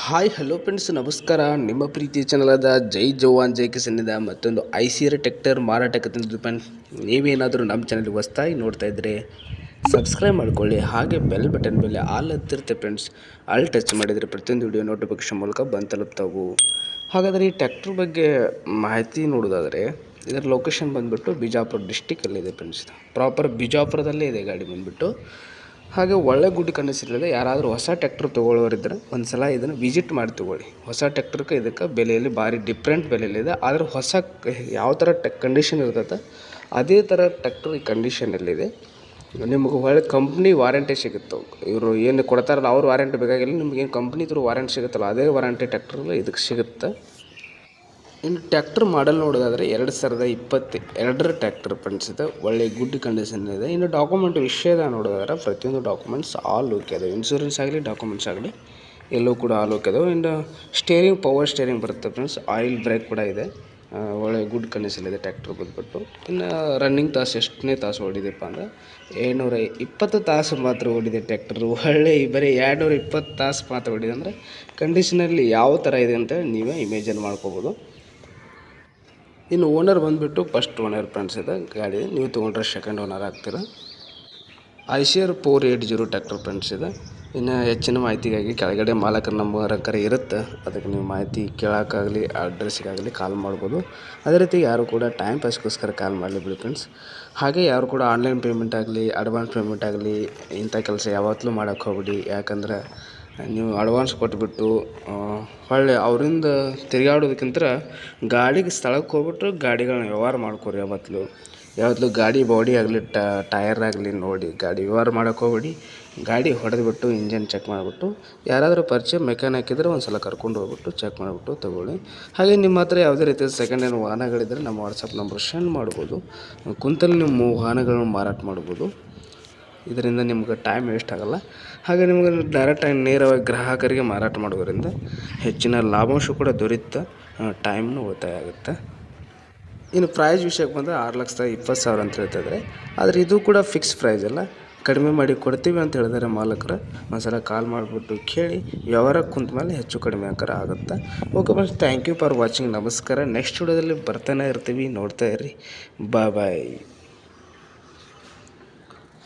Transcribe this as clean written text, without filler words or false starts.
Hi hello friends, ನಮಸ್ಕಾರ. ನಿಮ್ಮ ಪ್ರೀತಿಯ ಚಾನಲಾದ ಜೈ ಜವಾನ್ ಜೈ ಕಿಸನ್ನಿಂದ ಮತ್ತೊಂದು ಐಸಿಯರ್ ಟ್ರ್ಯಾಕ್ಟರ್ ಮಾರಾಟಕ್ಕೆ ತಂದಿದ್ದು ಫ್ರೆಂಡ್ಸ್. ನೀವೇನಾದರೂ ನಮ್ಮ ಚಾನಲ್ಗೆ ಹೊಸದಾಗಿ ನೋಡ್ತಾ ಇದ್ದರೆ ಸಬ್ಸ್ಕ್ರೈಬ್ ಮಾಡ್ಕೊಳ್ಳಿ, ಹಾಗೆ ಬೆಲ್ ಬಟನ್ ಮೇಲೆ ಆಲ್ ಹತ್ತಿರುತ್ತೆ ಫ್ರೆಂಡ್ಸ್. ಆಲ್ ಟಚ್ ಮಾಡಿದರೆ ಪ್ರತಿಯೊಂದು ವಿಡಿಯೋ ನೋಟಿಫಿಕೇಶನ್ ಮೂಲಕ ಬಂದು ತಲುಪ್ತಾವು. ಹಾಗಾದರೆ ಈ ಟ್ರ್ಯಾಕ್ಟರ್ ಬಗ್ಗೆ ಮಾಹಿತಿ ನೋಡೋದಾದರೆ ಇದರ ಲೊಕೇಶನ್ ಬಂದುಬಿಟ್ಟು ಬಿಜಾಪುರ ಡಿಸ್ಟಿಕಲ್ಲಿದೆ ಫ್ರೆಂಡ್ಸ್. ಪ್ರಾಪರ್ ಬಿಜಾಪುರದಲ್ಲೇ ಇದೆ ಗಾಡಿ ಬಂದುಬಿಟ್ಟು. ಹಾಗೆ ಒಳ್ಳೆ ಗುಡ್ ಕಂಡೀಷನ್ ಇದೆ. ಯಾರಾದರೂ ಹೊಸ ಟ್ರ್ಯಾಕ್ಟರ್ ತೊಗೊಳ್ಳೋರಿದ್ದರೆ ಒಂದು ಸಲ ಇದನ್ನು ವಿಸಿಟ್ ಮಾಡಿ ತೊಗೊಳ್ಳಿ. ಹೊಸ ಟ್ರ್ಯಾಕ್ಟರ್ಗೆ ಇದಕ್ಕೆ ಬೆಲೆಯಲ್ಲಿ ಭಾರಿ ಡಿಫ್ರೆಂಟ್ ಬೆಲೆಯಲ್ಲಿದೆ. ಆದರೆ ಹೊಸ ಯಾವ ಥರ ಕಂಡೀಷನ್ ಇರ್ತದೆ ಅದೇ ಥರ ಟ್ರ್ಯಾಕ್ಟರ್ ಈ ಕಂಡೀಷನಲ್ಲಿದೆ. ನಿಮ್ಗೆ ಒಳ್ಳೆ ಕಂಪ್ನಿ ವಾರಂಟಿ ಸಿಗುತ್ತೆ. ಇವರು ಏನು ಕೊಡ್ತಾರಲ್ಲ ಅವ್ರ ವಾರಂಟಿ ಬೇಕಾಗಿಲ್ಲ, ನಿಮ್ಗೇನು ಕಂಪ್ನಿ ಥ್ರೂ ವಾರಂಟಿ ಸಿಗುತ್ತಲ್ಲ ಅದೇ ವಾರಂಟಿ ಟ್ರ್ಯಾಕ್ಟರ್ ಇದಕ್ಕೆ ಸಿಗುತ್ತೆ. ಇನ್ನು ಟ್ರ್ಯಾಕ್ಟರ್ ಮಾಡಲ್ ನೋಡೋದಾದರೆ 2022 ಟ್ರ್ಯಾಕ್ಟರ್ ಫ್ರೆಂಡ್ಸ್ ಇದೆ. ಒಳ್ಳೆ ಗುಡ್ ಕಂಡೀಷನ್ ಇದೆ. ಇನ್ನು ಡಾಕ್ಯುಮೆಂಟ್ ವಿಷಯದ ನೋಡೋದಾದ್ರೆ ಪ್ರತಿಯೊಂದು ಡಾಕ್ಯುಮೆಂಟ್ಸ್ ಆಲ್ ಓಕೆ ಅದಾವೆ. ಇನ್ಶೂರೆನ್ಸ್ ಆಗಲಿ ಡಾಕ್ಯುಮೆಂಟ್ಸ್ ಆಗಲಿ ಎಲ್ಲವೂ ಕೂಡ ಆಲ್ ಓಕೆ ಅದಾವೆ. ಇನ್ನು ಸ್ಟೇರಿಂಗ್ ಪವರ್ ಸ್ಟೇರಿಂಗ್ ಬರುತ್ತೆ ಫ್ರೆಂಡ್ಸ್. ಆಯಿಲ್ ಬ್ರೇಕ್ ಕೂಡ ಇದೆ. ಒಳ್ಳೆ ಗುಡ್ ಕಂಡೀಷನ್ ಇದೆ ಟ್ರ್ಯಾಕ್ಟರ್ ಬಂದುಬಿಟ್ಟು. ಇನ್ನು ರನ್ನಿಂಗ್ ತಾಸು ಎಷ್ಟನೇ ತಾಸು ಓಡಿದೆಪ್ಪ ಅಂದರೆ 720 ತಾಸು ಮಾತ್ರ ಓಡಿದೆ ಟ್ರ್ಯಾಕ್ಟರ್. ಒಳ್ಳೆ ಬರೀ 220 ತಾಸು ಮಾತ್ರ ಓಡಿದೆ. ಅಂದರೆ ಕಂಡೀಷನಲ್ಲಿ ಯಾವ ಥರ ಇದೆ ಅಂತ ನೀವೇ ಇಮೇಜನ್ ಮಾಡ್ಕೋಬೋದು. ಇನ್ನು ಓನರ್ ಬಂದುಬಿಟ್ಟು ಫಸ್ಟ್ ಓನರ್ ಫ್ರೆಂಡ್ಸ್ ಇದೆ ಗಾಡಿ. ನೀವು ತೊಗೊಂಡ್ರೆ second owner ಆಗ್ತೀರ. Eicher 480 tractor friends ಇದೆ. ಇನ್ನು ಹೆಚ್ಚಿನ ಮಾಹಿತಿಗಾಗಿ ಕೆಳಗಡೆ ಮಾಲಕರ ನಂಬರ್ ಇರುತ್ತೆ, ಅದಕ್ಕೆ ನೀವು ಮಾಹಿತಿ ಕೇಳೋಕ್ಕಾಗಲಿ ಅಡ್ರೆಸ್ಸಿಗಾಗಲಿ ಕಾಲ್ ಮಾಡ್ಬೋದು. ಅದೇ ರೀತಿ ಯಾರು ಕೂಡ ಟೈಮ್ ಪಾಸ್ಗೋಸ್ಕರ ಕಾಲ್ ಮಾಡಲಿ ಬಿಡಿ ಫ್ರೆಂಡ್ಸ್. ಹಾಗೆ ಯಾರು ಕೂಡ ಆನ್ಲೈನ್ ಪೇಮೆಂಟ್ ಆಗಲಿ ಅಡ್ವಾನ್ಸ್ ಪೇಮೆಂಟ್ ಆಗಲಿ ಇಂಥ ಕೆಲಸ ಯಾವತ್ತೂ ಮಾಡೋಕ್ಕೆ ಹೋಗ್ಬಿಡಿ. ಯಾಕಂದ್ರೆ ನೀವು ಅಡ್ವಾನ್ಸ್ ಕೊಟ್ಬಿಟ್ಟು ಹೊಳ್ಳಿ ಅವರಿಂದ ತಿರುಗಾಡೋದಕ್ಕಿಂತ ಗಾಡಿಗೆ ಸ್ಥಳಕ್ಕೆ ಹೋಗ್ಬಿಟ್ಟು ಗಾಡಿಗಳನ್ನ ವ್ಯವಹಾರ ಮಾಡ್ಕೊರಿ. ಯಾವತ್ತೂ ಗಾಡಿ ಬಾಡಿ ಆಗಲಿ ಟಯರ್ ಆಗಲಿ ನೋಡಿ ಗಾಡಿ ವ್ಯವಹಾರ ಮಾಡೋಕ್ಕೆ ಹೋಗ್ಬಿಡಿ. ಗಾಡಿ ಹೊಡೆದ್ಬಿಟ್ಟು ಇಂಜನ್ ಚೆಕ್ ಮಾಡಿಬಿಟ್ಟು ಯಾರಾದರೂ ಪರಿಚಯ ಮೆಕ್ಯಾನಿಕ್ ಇದ್ದರೆ ಒಂದು ಸಲ ಕರ್ಕೊಂಡು ಹೋಗ್ಬಿಟ್ಟು ಚೆಕ್ ಮಾಡಿಬಿಟ್ಟು ತೊಗೊಳ್ಳಿ. ಹಾಗೆ ನಿಮ್ಮ ಹತ್ರ ಯಾವುದೇ ರೀತಿಯ ಸೆಕೆಂಡ್ ಹ್ಯಾಂಡ್ ವಾಹನಗಳಿದ್ದರೆ ನಮ್ಮ ವಾಟ್ಸಪ್ ನಂಬರ್ ಸೆಂಡ್ ಮಾಡ್ಬೋದು. ಕುಂತಲ್ಲಿ ನಿಮ್ಮ ವಾಹನಗಳನ್ನು ಮಾರಾಟ ಮಾಡ್ಬೋದು. ಇದರಿಂದ ನಿಮ್ಗೆ ಟೈಮ್ ವೇಸ್ಟ್ ಆಗೋಲ್ಲ. ಹಾಗೆ ನಿಮಗೆ ಡೈರೆಕ್ಟಾಗಿ ನೇರವಾಗಿ ಗ್ರಾಹಕರಿಗೆ ಮಾರಾಟ ಮಾಡೋದರಿಂದ ಹೆಚ್ಚಿನ ಲಾಭಾಂಶ ಕೂಡ ದೊರೆಯುತ್ತೆ, ಟೈಮ್ನೂ ಉಳಿತಾಯ ಆಗುತ್ತೆ. ಇನ್ನು ಪ್ರೈಸ್ ವಿಷಯಕ್ಕೆ ಬಂದರೆ 6,20,000 ಅಂತ ಹೇಳ್ತಾಯಿದ್ದಾರೆ. ಆದರೆ ಇದು ಕೂಡ ಫಿಕ್ಸ್ ಪ್ರೈಸ್ ಅಲ್ಲ, ಕಡಿಮೆ ಮಾಡಿ ಕೊಡ್ತೀವಿ ಅಂತ ಹೇಳಿದರೆ ಮಾಲಕರು. ಒಂದು ಸಲ ಕಾಲ್ ಮಾಡಿಬಿಟ್ಟು ಕೇಳಿ ವ್ಯವಹಾರಕ್ಕೆ ಕುಂತ ಮೇಲೆ ಹೆಚ್ಚು ಕಡಿಮೆ ಆಗುತ್ತೆ. Okay friends, thank you for watching. ನಮಸ್ಕಾರ. ನೆಕ್ಸ್ಟ್ ವಿಡಿಯೋದಲ್ಲಿ ಬರ್ತಾನೆ ಇರ್ತೀವಿ, ನೋಡ್ತಾ ಇರ್ರಿ. ಬಾಯ್.